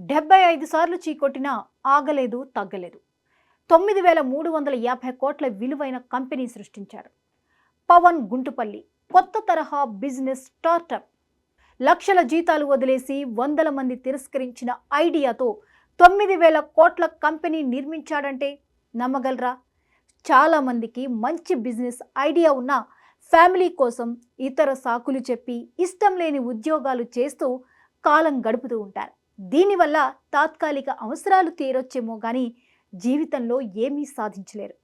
75 సార్లు చీకొట్టినా ఆగలేదు, తగ్గలేదు. 9350 కోట్ల విలువైన కంపెనీ సృష్టించారు. పవన్ గుంటుపల్లి కొత్త తరహా బిజినెస్ స్టార్టప్. లక్షల జీతాలు వదిలేసి వందల మంది తిరస్కరించిన ఐడియాతో 9000 కోట్ల కంపెనీ నిర్మించాడంటే నమ్మగలరా? చాలామందికి మంచి బిజినెస్ ఐడియా ఉన్న ఫ్యామిలీ కోసం ఇతర సాకులు చెప్పి ఇష్టం లేని ఉద్యోగాలు చేస్తూ కాలం గడుపుతూ ఉంటారు. దీనివల్ల తాత్కాలిక అవసరాలు తీరొచ్చేమో కానీ జీవితంలో ఏమీ సాధించలేరు.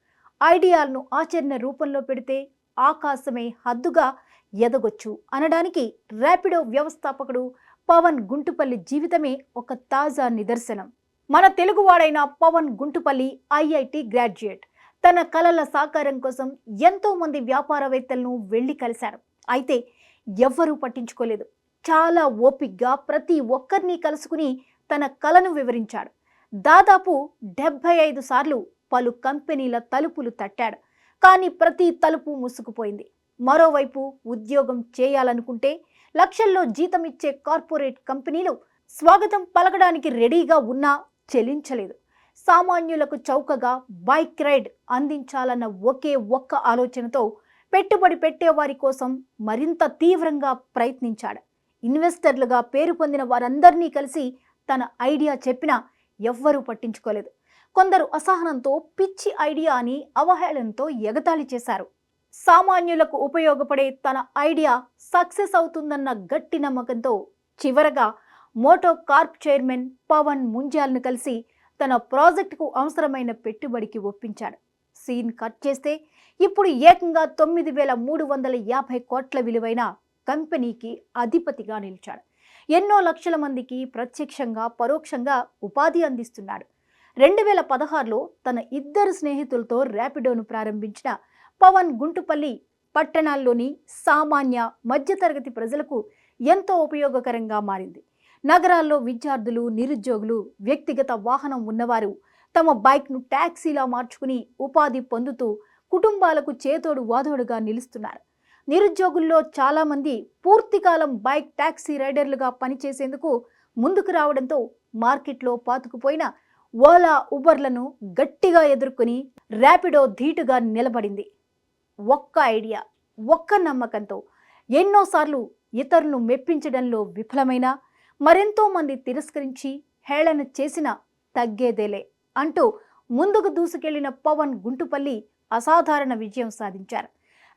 ఐడియాలను ఆచరణ రూపంలో పెడితే ఆకాశమే హద్దుగా ఎదగొచ్చు అనడానికి ర్యాపిడో వ్యవస్థాపకుడు పవన్ గుంటుపల్లి జీవితమే ఒక తాజా నిదర్శనం. మన తెలుగువాడైన పవన్ గుంటుపల్లి ఐఐటి గ్రాడ్యుయేట్. తన కలల సాకారం కోసం ఎంతో మంది వ్యాపారవేత్తలను వెళ్ళి కలిశారు. అయితే ఎవ్వరూ పట్టించుకోలేదు. చాలా ఓపిగ్గా ప్రతి ఒక్కరిని కలుసుకుని తన కలను వివరించాడు. దాదాపు 75 సార్లు పలు కంపెనీల తలుపులు తట్టాడు. కానీ ప్రతి తలుపు మూసుకుపోయింది. మరోవైపు ఉద్యోగం చేయాలనుకుంటే లక్షల్లో జీతం ఇచ్చే కార్పొరేట్ కంపెనీలు స్వాగతం పలకడానికి రెడీగా ఉన్నా చెల్లించలేదు. సామాన్యులకు చౌకగా బైక్ రైడ్ అందించాలన్న ఒకే ఒక్క ఆలోచనతో పెట్టుబడి పెట్టేవారి కోసం మరింత తీవ్రంగా ప్రయత్నించాడు. ఇన్వెస్టర్లుగా పేరు పొందిన వారందరినీ కలిసి తన ఐడియా చెప్పినా ఎవ్వరూ పట్టించుకోలేదు. కొందరు అసహనంతో పిచ్చి ఐడియా అని అవహేళనతో ఎగతాళి చేశారు. సామాన్యులకు ఉపయోగపడే తన ఐడియా సక్సెస్ అవుతుందన్న గట్టి నమ్మకంతో చివరగా మోటో కార్ప్ చైర్మన్ పవన్ ముంజాల్ను కలిసి తన ప్రాజెక్టుకు అవసరమైన పెట్టుబడికి ఒప్పించాడు. సీన్ కట్ చేస్తే ఇప్పుడు ఏకంగా 9350 కోట్ల విలువైన కంపెనీకి అధిపతిగా నిలిచాడు. ఎన్నో లక్షల మందికి ప్రత్యక్షంగా పరోక్షంగా ఉపాధి అందిస్తున్నాడు. 2016లో తన ఇద్దరు స్నేహితులతో ర్యాపిడోను ప్రారంభించిన పవన్ గుంటుపల్లి పట్టణాల్లోని సామాన్య మధ్యతరగతి ప్రజలకు ఎంతో ఉపయోగకరంగా మారింది. నగరాల్లో విద్యార్థులు, నిరుద్యోగులు, వ్యక్తిగత వాహనం ఉన్నవారు తమ బైక్ను ట్యాక్సీలా మార్చుకుని ఉపాధి పొందుతూ కుటుంబాలకు చేతోడు వాదోడుగా నిలుస్తున్నారు. నిరుద్యోగుల్లో చాలామంది పూర్తికాలం బైక్ ట్యాక్సీ రైడర్లుగా పనిచేసేందుకు ముందుకు రావడంతో మార్కెట్లో పాతుకుపోయిన ఓలా, ఉబర్లను గట్టిగా ఎదుర్కొని ర్యాపిడో ధీటుగా నిలబడింది. ఒక్క ఐడియా, ఒక్క నమ్మకంతో ఎన్నోసార్లు ఇతరులను మెప్పించడంలో విఫలమైన, మరెంతో మంది తిరస్కరించి హేళన చేసిన తగ్గేదేలే అంటూ ముందుకు దూసుకెళ్లిన పవన్ గుంటుపల్లి అసాధారణ విజయం సాధించారు.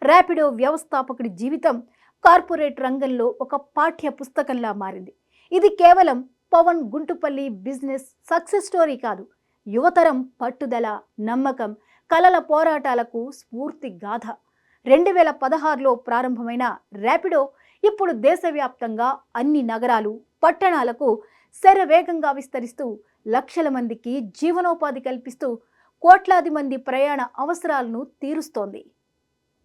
ర్యాపిడో వ్యవస్థాపకుడి జీవితం కార్పొరేట్ రంగంలో ఒక పాఠ్య పుస్తకంలా మారింది. ఇది కేవలం Pavan Guntupalli business success story కాదు, యువతరం పట్టుదల, నమ్మకం, కలల పోరాటాలకు స్ఫూర్తి గాథ. 2016లో ప్రారంభమైన ర్యాపిడో ఇప్పుడు దేశవ్యాప్తంగా అన్ని నగరాలు, పట్టణాలకు శరవేగంగా విస్తరిస్తూ లక్షల మందికి జీవనోపాధి కల్పిస్తూ కోట్లాది మంది ప్రయాణ అవసరాలను తీరుస్తోంది.